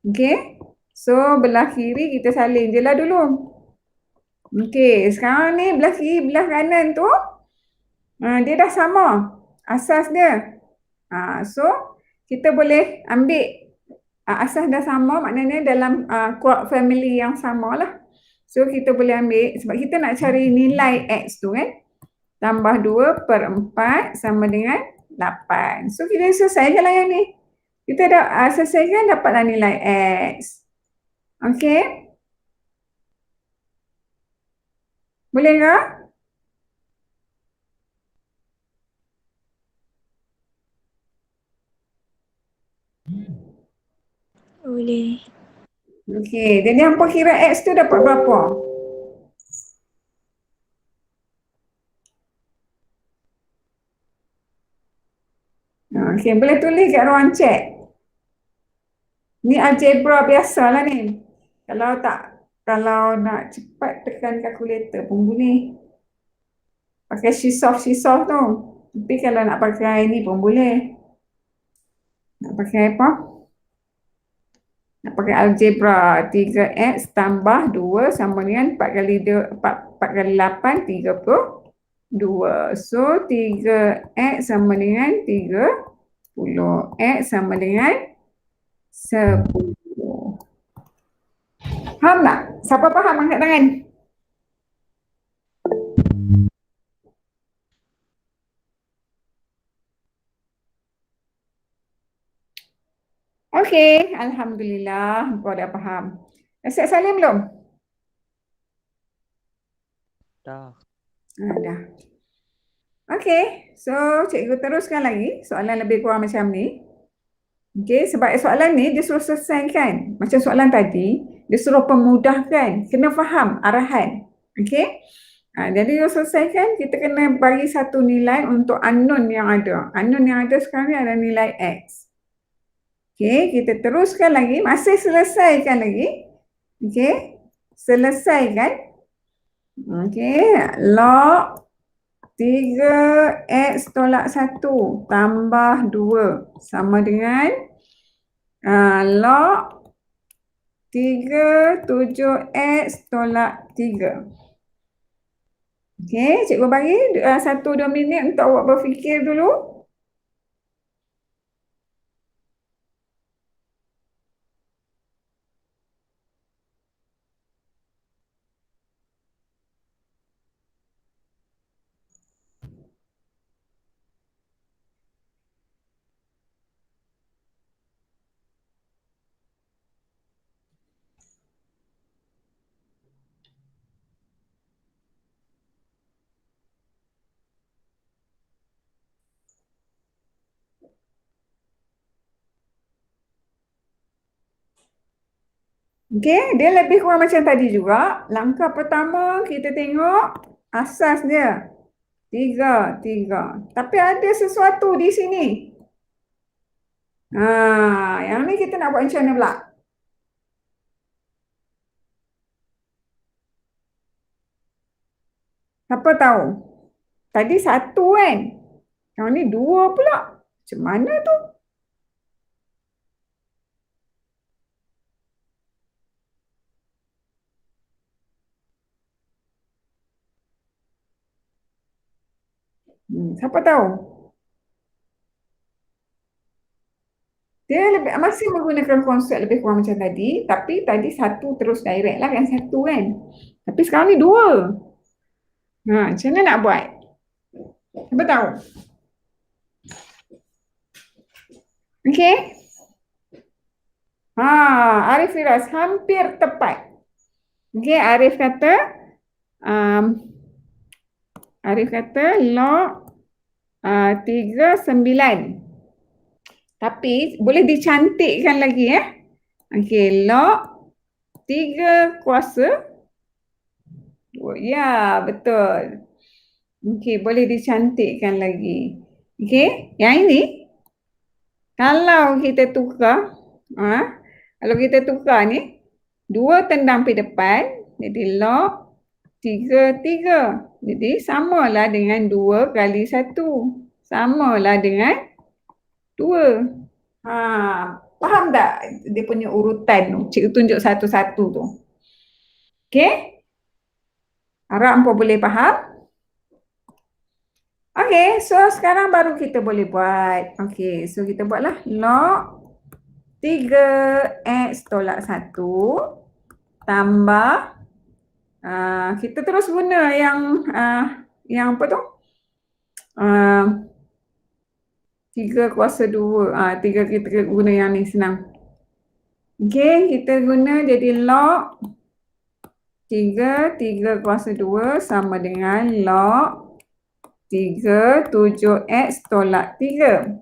Okay, so belah kiri kita salin je lah dulu. Okay, sekarang ni belah kiri belah kanan tu dia dah sama asas dia. So kita boleh ambil asas dah sama, maknanya dalam family yang sama lah. So kita boleh ambil, sebab kita nak cari nilai X tu kan. Tambah 2 per 4 sama dengan 8. So kita selesaikan lah yang ni. Kita dah selesaikan, dapatlah nilai X. Okay. Boleh ke? boleh. Okey, jadi hampa kira X tu dapat berapa? Okey, boleh tulis kat ruang chat. Ni algebra biasalah ni. Kalau nak cepat tekan kalkulator pun boleh. Pakai Shisoft tu. Tapi kalau nak pakai ni pun boleh. Nak pakai apa? Nak pakai algebra 3x tambah 2 sama dengan 4 kali 8, 32. So 3x sama dengan 30. X sama dengan 10. Faham tak? Siapa faham angkat tangan? Okey, Alhamdulillah kau dah faham. Siap salin belum? Dah. Dah. Okey, so cikgu teruskan lagi soalan lebih kurang macam ni. Okey, sebab soalan ni dia suruh selesaikan. Macam soalan tadi, dia suruh pemudahkan. Kena faham arahan. Okey? Jadi dia selesaikan, kita kena bagi satu nilai untuk unknown yang ada. Unknown yang ada sekarang ni adalah nilai X. Okey, kita teruskan lagi. Masih selesaikan lagi. Okey, selesaikan. Okey, log 3x tolak 1 tambah 2 sama dengan log 7x tolak 3. Okey, cikgu bagi 1-2 minit untuk awak berfikir dulu. Okey, dia lebih kurang macam tadi juga. Langkah pertama kita tengok asas dia. 3. Tapi ada sesuatu di sini. Yang ni kita nak buat macam mana pula? Siapa tahu? Tadi 1 kan? Yang ni 2 pula. Macam mana tu? Siapa tahu? Dia masih menggunakan konsep lebih kurang macam tadi, tapi tadi 1 terus direct lah kan 1 kan? Tapi sekarang ni 2. Macam mana nak buat? Siapa tahu? Okey? Arif Firas hampir tepat. Okey, Arif kata log 39. Tapi boleh dicantikkan lagi ya. Okey, log 3 kuasa 2. Ya, betul. Okey, boleh dicantikkan lagi. Okey, yang ini kalau kita tukar ni 2 tendang pergi depan, jadi log 3. Jadi samalah dengan 2 kali 1. Samalah dengan 2. Faham tak dia punya urutan tu? Cikgu tunjuk satu-satu tu. Okey? Harap hampa boleh faham. Okey, so sekarang baru kita boleh buat. Okey, so kita buatlah log 3x tolak 1 tambah kita terus guna yang apa tu? 3 kuasa 2. 3 kita guna yang ni senang. Okey, kita guna jadi log 3 kuasa 2 sama dengan log 3 7x tolak 3.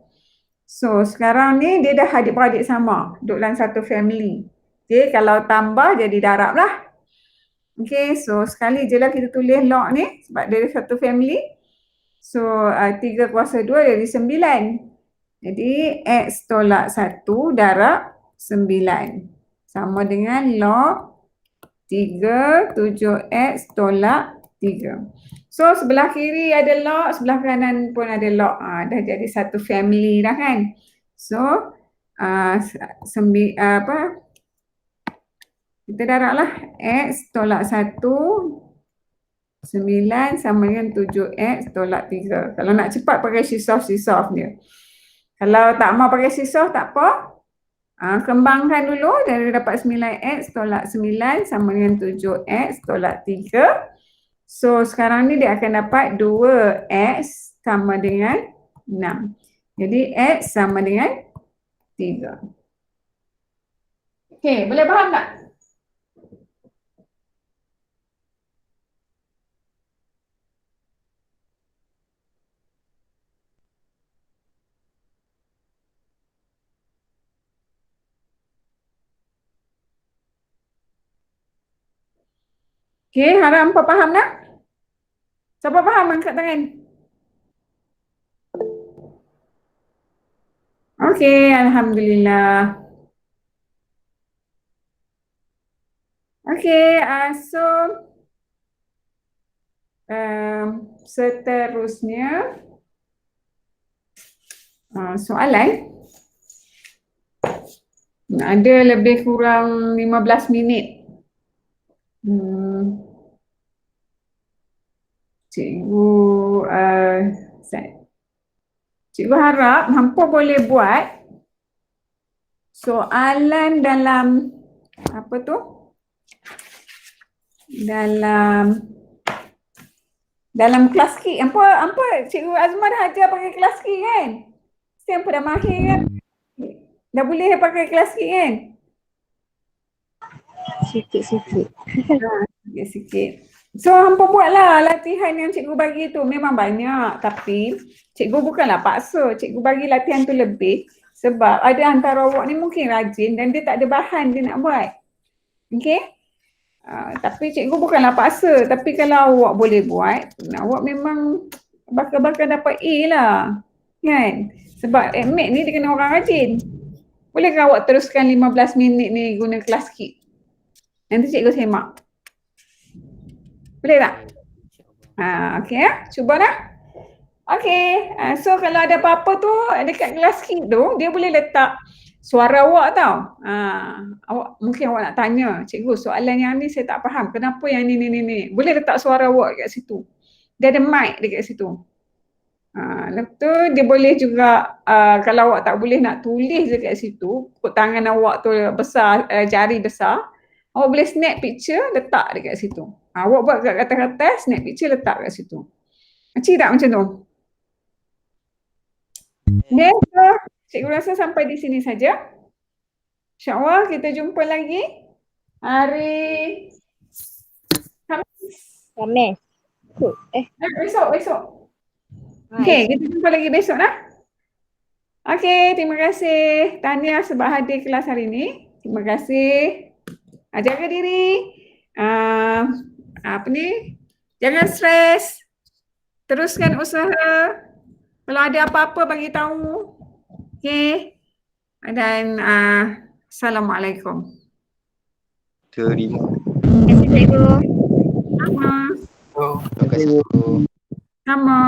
So sekarang ni dia dah adik-beradik sama, duduk dalam satu family. Okay, kalau tambah jadi darab lah. Okay, so sekali je lah kita tulis log ni sebab dia satu family. So 3 kuasa 2 jadi 9. Jadi X tolak 1 darab 9 sama dengan log 3 7X tolak 3. So sebelah kiri ada log, sebelah kanan pun ada log. Dah jadi satu family dah kan. So kita darab lah X tolak 1 9 sama dengan 7X tolak 3. Kalau nak cepat pakai shift-off dia. Kalau tak mau pakai shift-off tak apa. Kembangkan dulu dari dapat 9X tolak 9 sama dengan 7X tolak 3. So sekarang ni dia akan dapat 2X sama dengan 6. Jadi X sama dengan 3. Okay, boleh faham tak? Okay, harap hampa faham tak? Siapa faham angkat tangan? Okay, Alhamdulillah. Okay, so seterusnya soalan. Ada lebih kurang 15 minit. Cikgu harap hampa boleh buat soalan dalam apa tu? Dalam kelas key. Hampa Cikgu Azmah dah ajar pakai kelas key kan? Mesti hampa dah mahir kan? Dah boleh pakai kelas key kan? Sikit-sikit. Sikit-sikit. So hampa buatlah latihan yang cikgu bagi tu. Memang banyak tapi cikgu bukanlah paksa. Cikgu bagi latihan tu lebih sebab ada antara awak ni mungkin rajin dan dia tak ada bahan dia nak buat. Okay? Tapi cikgu bukanlah paksa. Tapi kalau awak boleh buat, awak memang bakal dapat A lah. Kan? Sebab admit ni dia kena orang rajin. Bolehkah awak teruskan 15 minit ni guna kelas kit? Nanti cikgu semak. Boleh tak? Okay ya, cuba dah. Okay, so kalau ada apa-apa tu dekat kelas kit tu, dia boleh letak suara awak tau. Mungkin awak nak tanya, cikgu soalan yang ni saya tak faham, kenapa yang ni. Boleh letak suara awak kat situ. Dia ada mic dekat situ. Lepas tu dia boleh juga, kalau awak tak boleh nak tulis dekat situ, tangan awak tu besar, jari besar, awak boleh snap picture letak dekat situ. Awak buat kat kertas, snap picture letak kat situ. Macam tak macam tu? Okay, so cikgu rasa sampai di sini saja. InsyaAllah kita jumpa lagi hari Khamis. Besok. Okay, kita jumpa lagi besok lah. Okay, terima kasih. Tahniah sebab hadir kelas hari ini. Terima kasih. Jaga diri. Jangan stres. Teruskan usaha. Kalau ada apa-apa bagi tahu. Okay. Dan Assalamualaikum. Terima Terima kasih cikgu. kasih cikgu. Sama.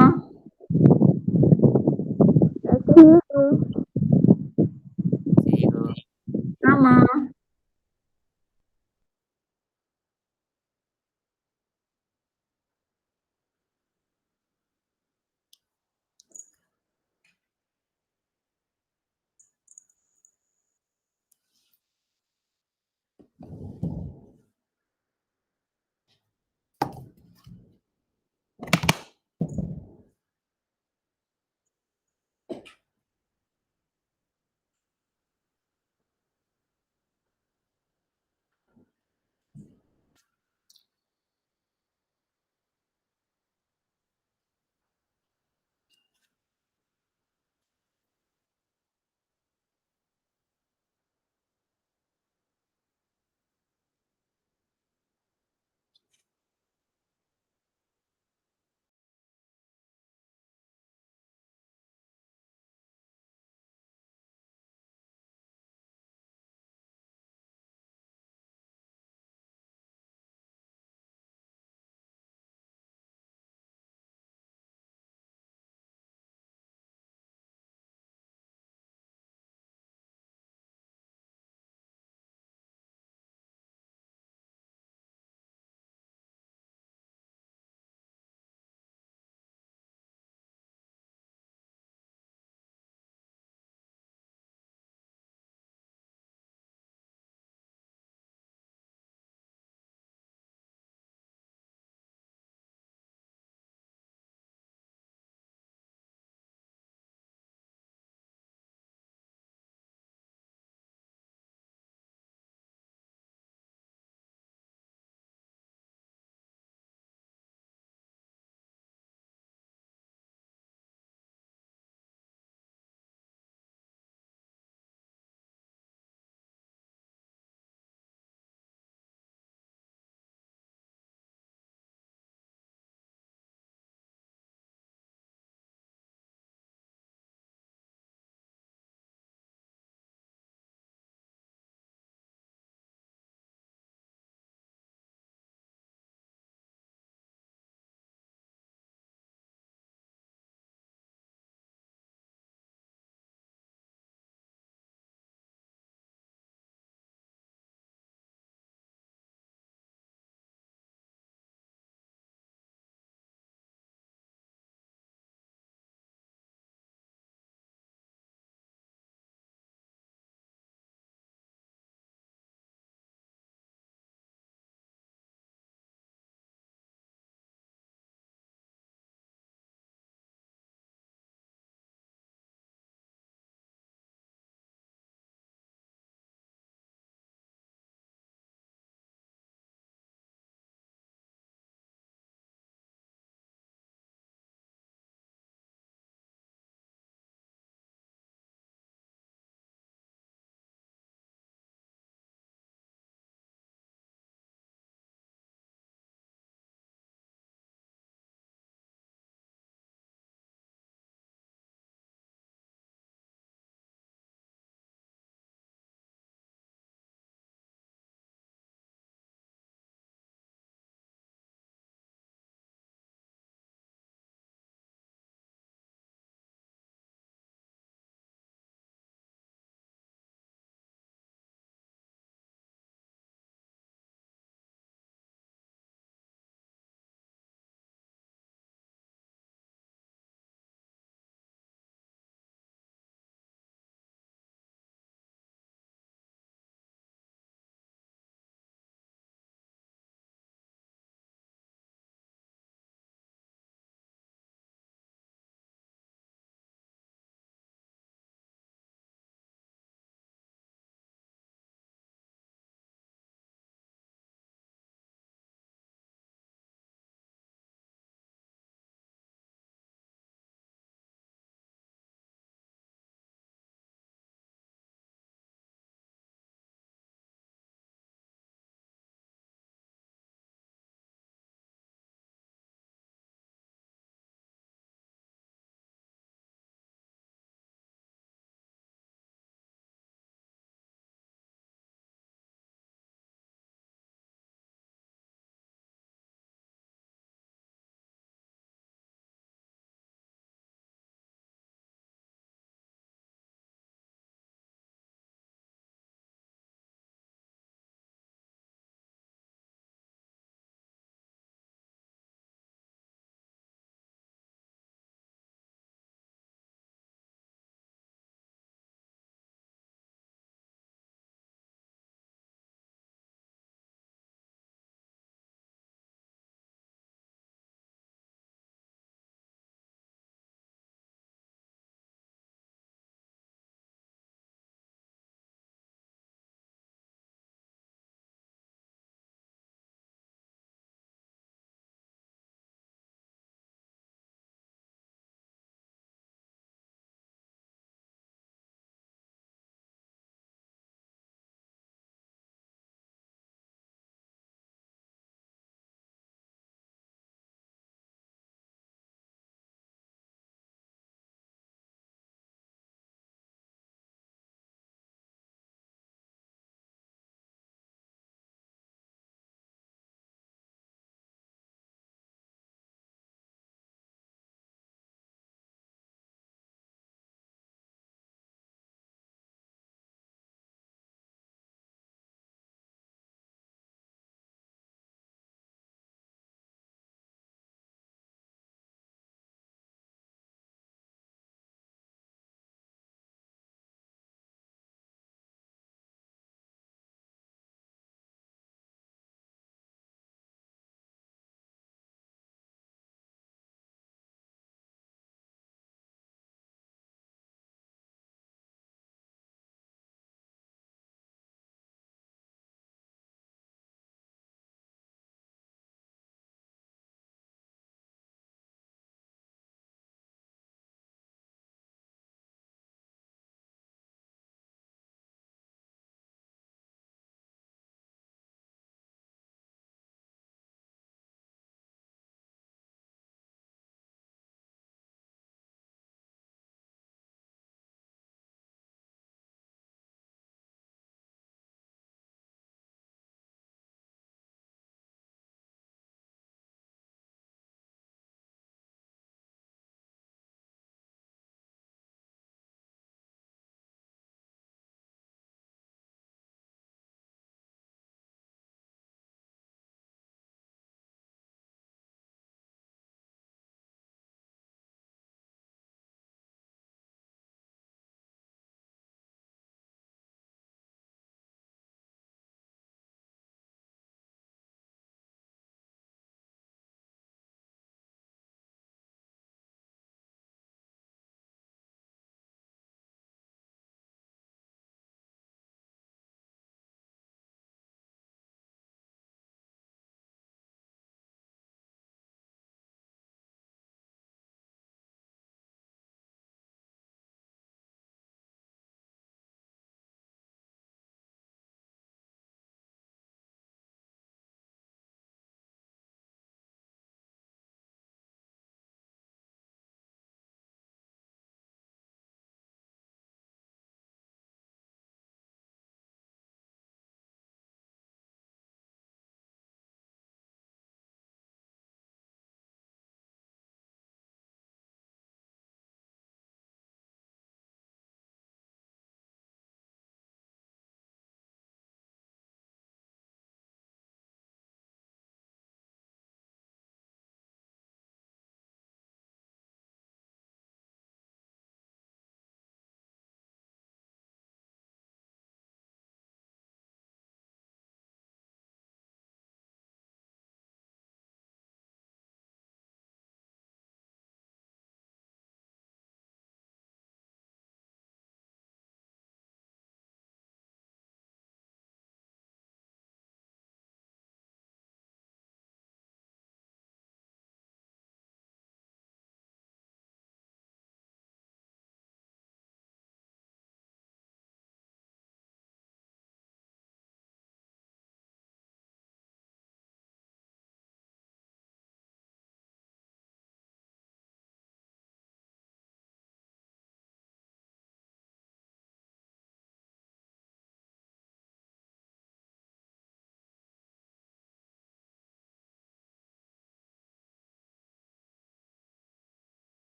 Terima kasih cikgu. Cikgu. Sama.